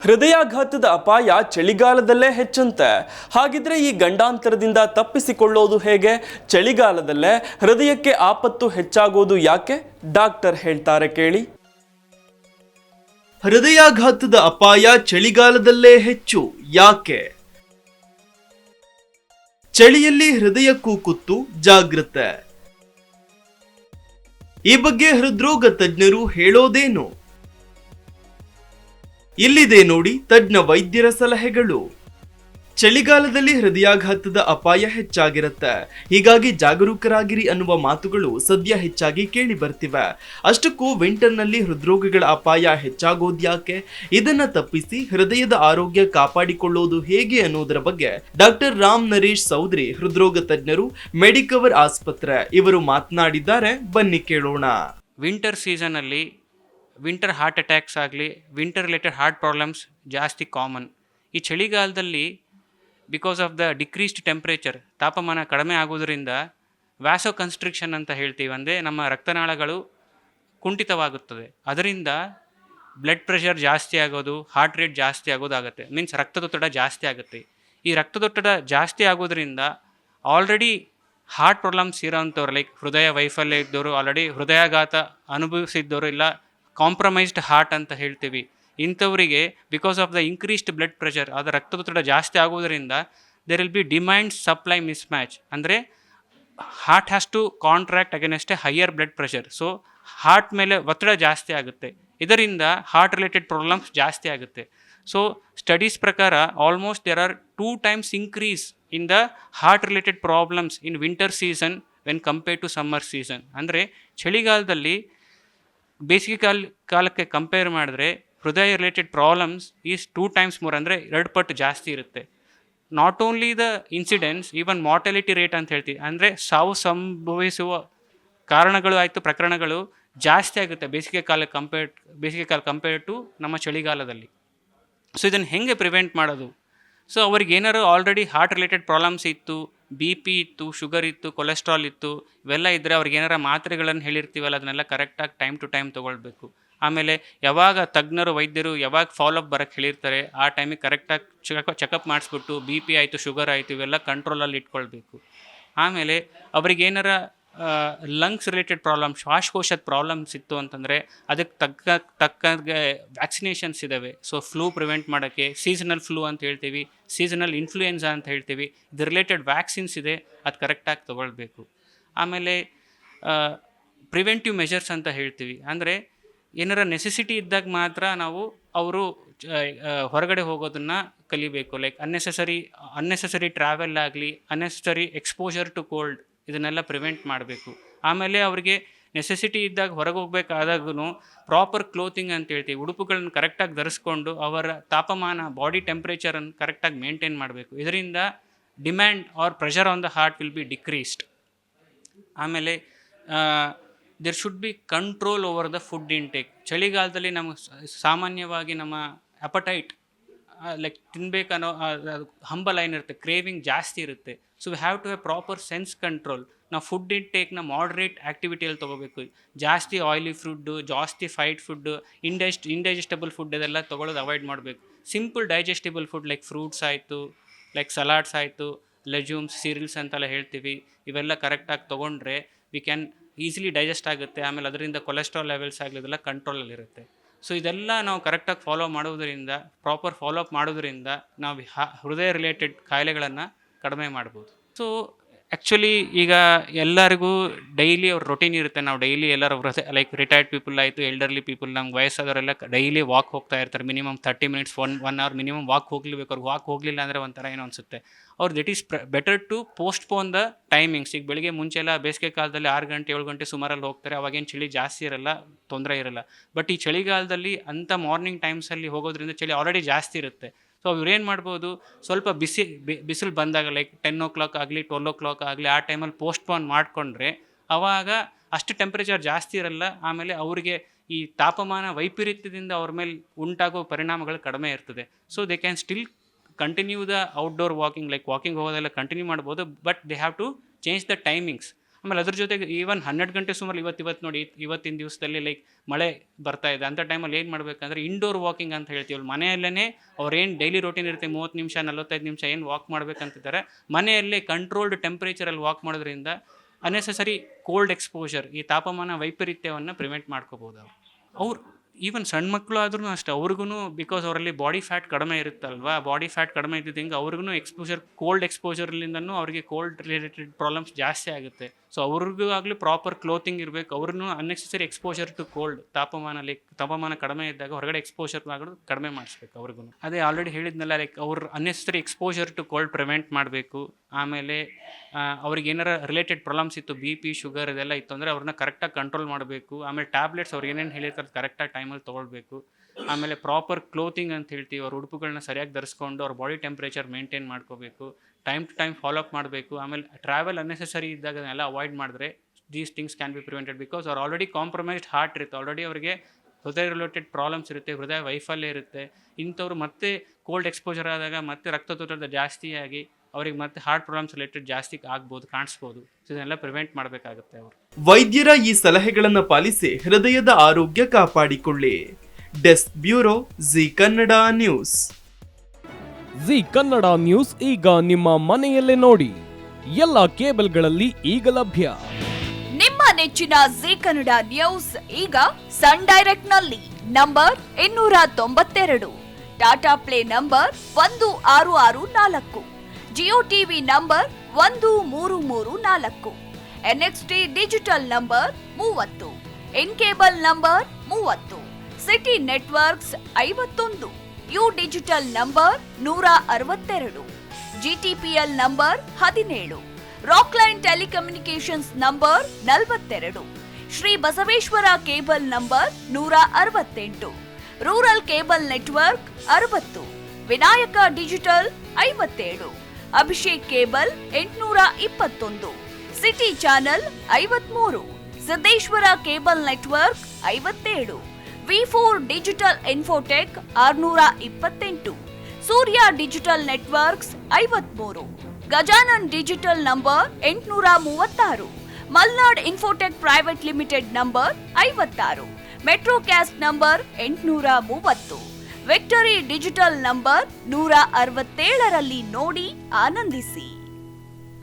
ಹೃದಯಾಘಾತದ ಅಪಾಯ ಚಳಿಗಾಲದಲ್ಲೇ ಹೆಚ್ಚಂತೆ. ಹಾಗಿದ್ರೆ ಈ ಗಂಡಾಂತರದಿಂದ ತಪ್ಪಿಸಿಕೊಳ್ಳೋದು ಹೇಗೆ? ಚಳಿಗಾಲದಲ್ಲೇ ಹೃದಯಕ್ಕೆ ಆಪತ್ತು ಹೆಚ್ಚಾಗೋದು ಯಾಕೆ? ಡಾಕ್ಟರ್ ಹೇಳ್ತಾರೆ ಕೇಳಿ. ಹೃದಯಾಘಾತದ ಅಪಾಯ ಚಳಿಗಾಲದಲ್ಲೇ ಹೆಚ್ಚು ಯಾಕೆ? ಚಳಿಯಲ್ಲಿ ಹೃದಯಕ್ಕೂ ಕುತ್ತು ಜಾಗ್ರತೆ. ಈ ಬಗ್ಗೆ ಹೃದ್ರೋಗ ತಜ್ಞರು ಹೇಳೋದೇನು? ಇಲ್ಲಿದೆ ನೋಡಿ ತಜ್ಞ ವೈದ್ಯರ ಸಲಹೆಗಳು. ಚಳಿಗಾಲದಲ್ಲಿ ಹೃದಯಾಘಾತದ ಅಪಾಯ ಹೆಚ್ಚಾಗಿರುತ್ತೆ, ಹೀಗಾಗಿ ಜಾಗರೂಕರಾಗಿರಿ ಅನ್ನುವ ಮಾತುಗಳು ಸದ್ಯ ಹೆಚ್ಚಾಗಿ ಕೇಳಿ ಬರ್ತಿವೆ. ಅಷ್ಟಕ್ಕೂ ವಿಂಟರ್ನಲ್ಲಿ ಹೃದ್ರೋಗಗಳ ಅಪಾಯ ಹೆಚ್ಚಾಗೋದ್ಯಾಕೆ? ಇದನ್ನ ತಪ್ಪಿಸಿ ಹೃದಯದ ಆರೋಗ್ಯ ಕಾಪಾಡಿಕೊಳ್ಳೋದು ಹೇಗೆ ಅನ್ನೋದರ ಬಗ್ಗೆ ಡಾಕ್ಟರ್ ರಾಮ್ ನರೇಶ್ ಸೌದ್ರಿ, ಹೃದ್ರೋಗ ತಜ್ಞರು, ಮೆಡಿಕವರ್ ಆಸ್ಪತ್ರೆ, ಇವರು ಮಾತನಾಡಿದ್ದಾರೆ. ಬನ್ನಿ ಕೇಳೋಣ. ವಿಂಟರ್ ಸೀಸನಲ್ಲಿ ವಿಂಟರ್ ಹಾರ್ಟ್ ಅಟ್ಯಾಕ್ಸ್ ಆಗಲಿ, ವಿಂಟರ್ ರಿಲೇಟೆಡ್ ಹಾರ್ಟ್ ಪ್ರಾಬ್ಲಮ್ಸ್ ಜಾಸ್ತಿ ಕಾಮನ್. ಈ ಚಳಿಗಾಲದಲ್ಲಿ because of the decreased temperature, ತಾಪಮಾನ ಕಡಿಮೆ ಆಗೋದ್ರಿಂದ ವ್ಯಾಸೋ ಕನ್ಸ್ಟ್ರಿಕ್ಷನ್ ಅಂತ ಹೇಳ್ತೀವಿ, ಅಂದರೆ ನಮ್ಮ ರಕ್ತನಾಳಗಳು ಕುಂಠಿತವಾಗುತ್ತದೆ. ಅದರಿಂದ ಬ್ಲಡ್ ಪ್ರೆಷರ್ ಜಾಸ್ತಿ ಆಗೋದು, ಹಾರ್ಟ್ ರೇಟ್ ಜಾಸ್ತಿ ಆಗೋದಾಗುತ್ತೆ, ಮೀನ್ಸ್ ರಕ್ತದೊತ್ತಡ ಜಾಸ್ತಿ ಆಗುತ್ತೆ. ಈ ರಕ್ತದೊತ್ತಡ ಜಾಸ್ತಿ ಆಗೋದ್ರಿಂದ ಆಲ್ರೆಡಿ ಹಾರ್ಟ್ ಪ್ರಾಬ್ಲಮ್ಸ್ ಇರೋಂಥವ್ರು, ಲೈಕ್ ಹೃದಯ ವೈಫಲ್ಯ ಇದ್ದವರು, ಆಲ್ರೆಡಿ ಹೃದಯಾಘಾತ ಅನುಭವಿಸಿದ್ದವರು, ಇಲ್ಲ ಕಾಂಪ್ರಮೈಸ್ಡ್ ಹಾರ್ಟ್ ಅಂತ ಹೇಳ್ತೀವಿ, ಇಂಥವರಿಗೆ because of the increased blood pressure, ಅದರ ರಕ್ತದೊತ್ತಡ ಜಾಸ್ತಿ ಆಗೋದರಿಂದ there will be demand supply mismatch. ಅಂದರೆ heart has to contract against a higher blood pressure. So heart ಮೇಲೆ ಒತ್ತಡ ಜಾಸ್ತಿ ಆಗುತ್ತೆ, ಇದರಿಂದ ಹಾರ್ಟ್ ರಿಲೇಟೆಡ್ ಪ್ರಾಬ್ಲಮ್ಸ್ ಜಾಸ್ತಿ ಆಗುತ್ತೆ. ಸೊ ಸ್ಟಡೀಸ್ ಪ್ರಕಾರ almost there are 2 times increase in the heart related problems in winter season when compare to summer season. ಅಂದರೆ ಚಳಿಗಾಲದಲ್ಲಿ ಬೇಸಿಗೆ ಕಾಲಕ್ಕೆ ಕಂಪೇರ್ ಮಾಡಿದ್ರೆ ಹೃದಯ related problems is 2 times more, ಅಂದರೆ 2 ಪಟ್ಟು ಜಾಸ್ತಿ ಇರುತ್ತೆ. Not only the incidence, even mortality rate ಅಂತ ಹೇಳ್ತೀವಿ, ಅಂದರೆ ಸಾವು ಸಂಭವಿಸುವ ಕಾರಣಗಳು ಆಯಿತು, ಪ್ರಕರಣಗಳು ಜಾಸ್ತಿ ಆಗುತ್ತೆ ಬೇಸಿಗೆ ಕಾಲ ಕಂಪೇರ್ ಟು ನಮ್ಮ ಚಳಿಗಾಲದಲ್ಲಿ. ಸೊ ಇದನ್ನು ಹೇಗೆ ಪ್ರಿವೆಂಟ್ ಮಾಡೋದು? ಸೊ ಅವ್ರಿಗೆ ಏನಾರು ಆಲ್ರೆಡಿ ಹಾರ್ಟ್ ರಿಲೇಟೆಡ್ ಪ್ರಾಬ್ಲಮ್ಸ್ ಇತ್ತು, ಬಿ ಪಿ ಇತ್ತು, ಶುಗರ್ ಇತ್ತು, ಕೊಲೆಸ್ಟ್ರಾಲ್ ಇತ್ತು, ಇವೆಲ್ಲ ಇದ್ದರೆ ಅವ್ರಿಗೆ ಏನಾರ ಮಾತ್ರೆಗಳನ್ನು ಹೇಳಿರ್ತೀವಲ್ಲ, ಅದನ್ನೆಲ್ಲ ಕರೆಕ್ಟಾಗಿ ಟೈಮ್ ಟು ಟೈಮ್ ತೊಗೊಳ್ಬೇಕು. ಆಮೇಲೆ ಯಾವಾಗ ತಜ್ಞರು, ವೈದ್ಯರು ಯಾವಾಗ ಫಾಲೋಅಪ್ ಬರೋಕ್ಕೆ ಹೇಳಿರ್ತಾರೆ ಆ ಟೈಮಿಗೆ ಕರೆಕ್ಟಾಗಿ ಚೆಕಪ್ ಮಾಡಿಸ್ಬಿಟ್ಟು ಬಿ ಪಿ ಆಯಿತು, ಶುಗರ್ ಆಯಿತು, ಇವೆಲ್ಲ ಕಂಟ್ರೋಲಲ್ಲಿ ಇಟ್ಕೊಳ್ಬೇಕು. ಆಮೇಲೆ ಅವ್ರಿಗೆ ಏನಾರ ಲಂಗ್ಸ್ ರಿಲೇಟೆಡ್ ಪ್ರಾಬ್ಲಮ್, ಶ್ವಾಸಕೋಶದ ಪ್ರಾಬ್ಲಮ್ಸ್ ಇತ್ತು ಅಂತಂದರೆ ಅದಕ್ಕೆ ತಕ್ಕಂಗೆ ವ್ಯಾಕ್ಸಿನೇಷನ್ಸ್ ಇದ್ದಾವೆ. ಸೊ ಫ್ಲೂ ಪ್ರಿವೆಂಟ್ ಮಾಡೋಕ್ಕೆ ಸೀಸನಲ್ ಫ್ಲೂ ಅಂತ ಹೇಳ್ತೀವಿ, ಸೀಸನಲ್ ಇನ್ಫ್ಲೂಯೆನ್ಸಾ ಅಂತ ಹೇಳ್ತೀವಿ, ಇದು ರಿಲೇಟೆಡ್ ವ್ಯಾಕ್ಸಿನ್ಸ್ ಇದೆ, ಅದು ಕರೆಕ್ಟಾಗಿ ತೊಗೊಳ್ಬೇಕು. ಆಮೇಲೆ ಪ್ರಿವೆಂಟಿವ್ ಮೆಷರ್ಸ್ ಅಂತ ಹೇಳ್ತೀವಿ, ಅಂದರೆ ಏನಾರ ನೆಸೆಸಿಟಿ ಇದ್ದಾಗ ಮಾತ್ರ ನಾವು ಅವರು ಹೊರಗಡೆ ಹೋಗೋದನ್ನು ಕಲಿಬೇಕು. ಲೈಕ್ ಅನ್ನೆಸೆಸರಿ ಟ್ರಾವೆಲ್ ಆಗಲಿ, ಅನ್ನೆಸೆಸರಿ ಎಕ್ಸ್ಪೋಜರ್ ಟು ಕೋಲ್ಡ್, ಇದನ್ನೆಲ್ಲ ಪ್ರಿವೆಂಟ್ ಮಾಡಬೇಕು. ಆಮೇಲೆ ಅವರಿಗೆ ನೆಸೆಸಿಟಿ ಇದ್ದಾಗ ಹೊರಗೆ ಹೋಗ್ಬೇಕಾದಾಗೂ ಪ್ರಾಪರ್ ಕ್ಲೋತಿಂಗ್ ಅಂತ ಹೇಳ್ತೀವಿ, ಉಡುಪುಗಳನ್ನು ಕರೆಕ್ಟಾಗಿ ಧರಿಸ್ಕೊಂಡು ಅವರ ತಾಪಮಾನ, ಬಾಡಿ ಟೆಂಪ್ರೇಚರನ್ನು ಕರೆಕ್ಟಾಗಿ ಮೇಂಟೈನ್ ಮಾಡಬೇಕು. ಇದರಿಂದ demand or pressure on the heart will be decreased. ಆಮೇಲೆ there should be control over the food intake. ಚಳಿಗಾಲದಲ್ಲಿ ನಮಗೆ ಸಾಮಾನ್ಯವಾಗಿ ನಮ್ಮ ಅಪಟೈಟ್, ಲೈಕ್ ತಿನ್ಬೇಕನ್ನೋ ಹಂಬಲ ಏನಿರುತ್ತೆ, ಕ್ರೇವಿಂಗ್ ಜಾಸ್ತಿ ಇರುತ್ತೆ. So we have to have proper sense control. ನಾವು ಫುಡ್ ಇಂಟೇಕ್ನ ಮಾಡ್ರೇಟ್ ಆ್ಯಕ್ಟಿವಿಟಿಯಲ್ಲಿ ತೊಗೋಬೇಕು. ಜಾಸ್ತಿ ಆಯಿಲಿ ಫುಡ್ಡು, ಜಾಸ್ತಿ ಫ್ರೈಡ್ ಫುಡ್ಡು, ಇಂಡೈಜೆಸ್ಟಬಲ್ ಫುಡ್ ಇದೆಲ್ಲ ತೊಗೊಳ್ಳೋದು ಅವಾಯ್ಡ್ ಮಾಡಬೇಕು. Simple digestible food like fruits ಆಯಿತು, ಲೈಕ್ ಸಲಾಡ್ಸ್ ಆಯಿತು, ಲೆಜ್ಯೂಮ್ಸ್, ಸೀರಿಯಲ್ಸ್ ಅಂತೆಲ್ಲ ಹೇಳ್ತೀವಿ, ಇವೆಲ್ಲ ಕರೆಕ್ಟಾಗಿ ತೊಗೊಂಡ್ರೆ ವಿ ಕ್ಯಾನ್ ಈಸಿಲಿ ಡೈಜೆಸ್ಟ್ ಆಗುತ್ತೆ. ಆಮೇಲೆ ಅದರಿಂದ ಕೊಲೆಸ್ಟ್ರಾಲ್ ಲೆವೆಲ್ಸ್ ಆಗಲಿ ಇದೆಲ್ಲ ಕಂಟ್ರೋಲಲ್ಲಿರುತ್ತೆ. ಸೊ ಇದೆಲ್ಲ ನಾವು ಕರೆಕ್ಟಾಗಿ ಪ್ರಾಪರ್ ಫಾಲೋಅಪ್ ಮಾಡೋದ್ರಿಂದ ನಾವು ಹೃದಯ ರಿಲೇಟೆಡ್ ಕಾಯಿಲೆಗಳನ್ನು ಕಡಿಮೆ ಮಾಡ್ಬೋದು. ಸೊ ಆ್ಯಕ್ಚುಲಿ ಈಗ ಎಲ್ಲರಿಗೂ ಡೈಲಿ ಅವ್ರ ರೊಟೀನ್ ಇರುತ್ತೆ. ನಾವು ಡೈಲಿ ಎಲ್ಲರೂ ಲೈಕ್ ರಿಟೈರ್ಡ್ ಪೀಪಲ್ ಆಯಿತು, ಎಲ್ಡರ್ಲಿ ಪೀಪಲ್, ನಮ್ಗೆ ವಯಸ್ಸಾದವರೆಲ್ಲ ಡೈಲಿ ವಾಕ್ ಹೋಗ್ತಾ ಇರ್ತಾರೆ. Minimum 30 minutes, 1 hour minimum walk ಹೋಗ್ಲೇಬೇಕು. ಅವ್ರಿಗೆ ವಾಕ್ ಹೋಗಲಿಲ್ಲ ಅಂದರೆ ಒಂಥರ ಏನೋ ಅನಿಸುತ್ತೆ. ಅವ್ರು that is better to postpone the timings. ಈಗ ಬೆಳಿಗ್ಗೆ ಮುಂಚೆಲ್ಲ ಬೇಸಿಗೆ ಕಾಲದಲ್ಲಿ 6 ಗಂಟೆ 7 ಗಂಟೆ ಸುಮಾರಲ್ಲಿ ಹೋಗ್ತಾರೆ, ಅವಾಗೇನು ಚಳಿ ಜಾಸ್ತಿ ಇರಲ್ಲ, ತೊಂದರೆ ಇರಲ್ಲ. ಬಟ್ ಈ ಚಳಿಗಾಲದಲ್ಲಿ ಅಂಥ ಮಾರ್ನಿಂಗ್ ಟೈಮ್ಸಲ್ಲಿ ಹೋಗೋದ್ರಿಂದ ಚಳಿ ಆಲ್ರೆಡಿ ಜಾಸ್ತಿ ಇರುತ್ತೆ. ಸೊ ಇವ್ರೇನು ಮಾಡ್ಬೋದು, ಸ್ವಲ್ಪ ಬಿಸಿಲು ಬಂದಾಗ ಲೈಕ್ 10 o'clock ಆಗಲಿ 12 o'clock ಆಗಲಿ ಆ ಟೈಮಲ್ಲಿ ಪೋಸ್ಟ್ಪೋನ್ ಮಾಡಿಕೊಂಡ್ರೆ ಆವಾಗ ಅಷ್ಟು ಟೆಂಪ್ರೇಚರ್ ಜಾಸ್ತಿ ಇರಲ್ಲ. ಆಮೇಲೆ ಅವರಿಗೆ ಈ ತಾಪಮಾನ ವೈಪರೀತ್ಯದಿಂದ ಅವ್ರ ಮೇಲೆ ಉಂಟಾಗೋ ಪರಿಣಾಮಗಳು ಕಡಿಮೆ ಇರ್ತದೆ. So they can still continue the outdoor walking, like walking ಹೋಗೋದೆಲ್ಲ ಕಂಟಿನ್ಯೂ ಮಾಡ್ಬೋದು, but they have to change the timings. ಆಮೇಲೆ ಅದ್ರ ಜೊತೆಗೆ ಈವನ್ 12 ಗಂಟೆ ಸುಮಾರು ಇವತ್ತು ನೋಡಿ ಇವತ್ತಿನ ದಿವಸದಲ್ಲಿ ಲೈಕ್ ಮಳೆ ಬರ್ತಾ ಇದೆ ಅಂಥ ಟೈಮಲ್ಲಿ ಏನು ಮಾಡಬೇಕಂದ್ರೆ ಇಂಡೋರ್ ವಾಕಿಂಗ್ ಅಂತ ಹೇಳ್ತೀವಲ್ಲ, ಮನೆಯಲ್ಲೇ ಅವ್ರೇನು ಡೈಲಿ ರೂಟೀನ್ ಇರುತ್ತೆ 30 ನಿಮಿಷ 45 ನಿಮಿಷ ಏನು ವಾಕ್ ಮಾಡ್ಬೇಕಂತಿದ್ದಾರೆ, ಮನೆಯಲ್ಲೇ ಕಂಟ್ರೋಲ್ಡ್ ಟೆಂಪ್ರೇಚರಲ್ಲಿ ವಾಕ್ ಮಾಡೋದ್ರಿಂದ ಅನ್ನೆಸೆಸರಿ ಕೋಲ್ಡ್ ಎಕ್ಸ್ಪೋಜರ್, ಈ ತಾಪಮಾನ ವೈಪರೀತ್ಯವನ್ನು ಪ್ರಿವೆಂಟ್ ಮಾಡ್ಕೋಬೋದು. ಅವ್ರು ಈವನ್ ಸಣ್ಣ ಮಕ್ಕಳು ಆದ್ರೂ ಅಷ್ಟೇ, ಅವ್ರಿಗೂ ಬಿಕಾಸ್ ಅವರಲ್ಲಿ ಬಾಡಿ ಫ್ಯಾಟ್ ಕಡಿಮೆ ಇರುತ್ತಲ್ವಾ, ಬಾಡಿ ಫ್ಯಾಟ್ ಕಡಿಮೆ ಇದ್ದಿದ್ದಂಗೆ ಅವ್ರಿಗೂ ಎಕ್ಸ್ಪೋಜರ್, ಕೋಲ್ಡ್ ಎಕ್ಸ್ಪೋಜರ್ಲಿಂದನೂ ಅವ್ರಿಗೆ ಕೋಲ್ಡ್ ರಿಲೇಟೆಡ್ ಪ್ರಾಬ್ಲಮ್ಸ್ ಜಾಸ್ತಿ ಆಗುತ್ತೆ. ಸೊ ಅವ್ರಿಗೂ ಆಗಲಿ ಪ್ರಾಪರ್ ಕ್ಲೋತಿಂಗ್ ಇರಬೇಕು. ಅವ್ರನ್ನೂ ಅನ್ನೆಸೆಸರಿ ಎಕ್ಸ್ಪೋಜರ್ ಟು ಕೋಲ್ಡ್, ತಾಪಮಾನ ಕಡಿಮೆ ಇದ್ದಾಗ ಹೊರಗಡೆ ಎಕ್ಸ್ಪೋಜರ್ ಆಗೋದು ಕಡಿಮೆ ಮಾಡಿಸ್ಬೇಕು ಅವ್ರಿಗೂ. ಅದೇ ಆಲ್ರೆಡಿ ಹೇಳಿದ್ನಲ್ಲ, ಲೈಕ್ ಅವ್ರು unnecessary exposure to cold prevent ಮಾಡಬೇಕು. ಆಮೇಲೆ ಅವ್ರಿಗೆ ಏನಾರ ರಿಲೇಟೆಡ್ ಪ್ರಾಬ್ಲಮ್ಸ್ ಇತ್ತು, BP ಶುಗರ್ ಇದೆಲ್ಲ ಇತ್ತು ಅಂದರೆ ಅವ್ರನ್ನ ಕರೆಕ್ಟಾಗಿ ಕಂಟ್ರೋಲ್ ಮಾಡಬೇಕು. ಆಮೇಲೆ ಟ್ಯಾಬ್ಲೆಟ್ಸ್ ಅವ್ರು ಏನೇನು ಹೇಳಿರ್ತಾರೆ ಕರೆಕ್ಟಾಗಿ ಟೈಮಲ್ಲಿ ತೊಗೊಳ್ಬೇಕು. ಆಮೇಲೆ ಪ್ರಾಪರ್ ಕ್ಲೋತಿಂಗ್ ಅಂತ ಹೇಳ್ತೀವಿ, ಅವ್ರ ಉಡುಪುಗಳನ್ನ ಸರಿಯಾಗಿ ಧರಿಸ್ಕೊಂಡು ಅವ್ರ ಬಾಡಿ ಟೆಂಪ್ರೇಚರ್ ಮೇಂಟೈನ್ ಮಾಡ್ಕೋಬೇಕು, time to time follow up ಮಾಡಬೇಕು. ಆಮೇಲೆ ಟ್ರಾವೆಲ್ ಅನ್ನೆಸೆಸರಿ ಇದ್ದಾಗ ಅದನ್ನೆಲ್ಲ ಅವಾಯ್ಡ್ ಮಾಡಿದ್ರೆ these things can be prevented. Because ಅವ್ರು ಆಲ್ರೆಡಿ ಕಾಂಪ್ರಮೈಸ್ಡ್ ಹಾರ್ಟ್ ಇರುತ್ತೆ, ಆಲ್ರೆಡಿ ಅವರಿಗೆ ಹೃದಯ ರಿಲೇಟೆಡ್ ಪ್ರಾಬ್ಲಮ್ಸ್ ಇರುತ್ತೆ, ಹೃದಯ ವೈಫಲ್ಯ ಇರುತ್ತೆ. ಇಂಥವ್ರು ಮತ್ತೆ ಕೋಲ್ಡ್ ಎಕ್ಸ್ಪೋಜರ್ ಆದಾಗ ಮತ್ತೆ ರಕ್ತದೊತ್ತಡ ಜಾಸ್ತಿಯಾಗಿ ಅವ್ರಿಗೆ ಮತ್ತೆ ಹಾರ್ಟ್ ಪ್ರಾಬ್ಲಮ್ಸ್ ರಿಲೇಟೆಡ್ ಜಾಸ್ತಿ ಆಗ್ಬೋದು, ಕಾಣಿಸ್ಬೋದು. ಇದನ್ನೆಲ್ಲ ಪ್ರಿವೆಂಟ್ ಮಾಡಬೇಕಾಗುತ್ತೆ ಅವರು. ವೈದ್ಯರ ಈ ಸಲಹೆಗಳನ್ನು ಪಾಲಿಸಿ ಹೃದಯದ ಆರೋಗ್ಯ ಕಾಪಾಡಿಕೊಳ್ಳಿ. Desk bureau, Zee Kannada news. Zee Kannada news ಈಗ ನಿಮ್ಮ ಮನೆಯಲ್ಲೇ ನೋಡಿ, ಎಲ್ಲ ಕೇಬಲ್ಗಳಲ್ಲಿ ಈಗ ಲಭ್ಯ. ನಿಮ್ಮ ನೆಚ್ಚಿನ ಜಿ ಕನ್ನಡ ನ್ಯೂಸ್ ಈಗ ಸನ್ ಡೈರೆಕ್ಟ್ ನಲ್ಲಿ number 292, Tata play number 1664, Jio TV number 1334, NXT digital number 30, in cable number 30, city networks 51, U digital number 162, GTPL number 17, Rockline telecommunications number 42, Shri Basaveshwara cable number 168, rural cable network 60, Vinayaka digital 57, Abhishek cable 821, city channel 53, Siddeshwara cable network 57, V4 digital Infotech 628, Surya digital networks 53, Gajanan digital number 836, Malnad infotech private limited number 56, Metrocast number 830, victory digital number 167ರಲ್ಲಿ ನೋಡಿ ಆನಂದಿಸಿ.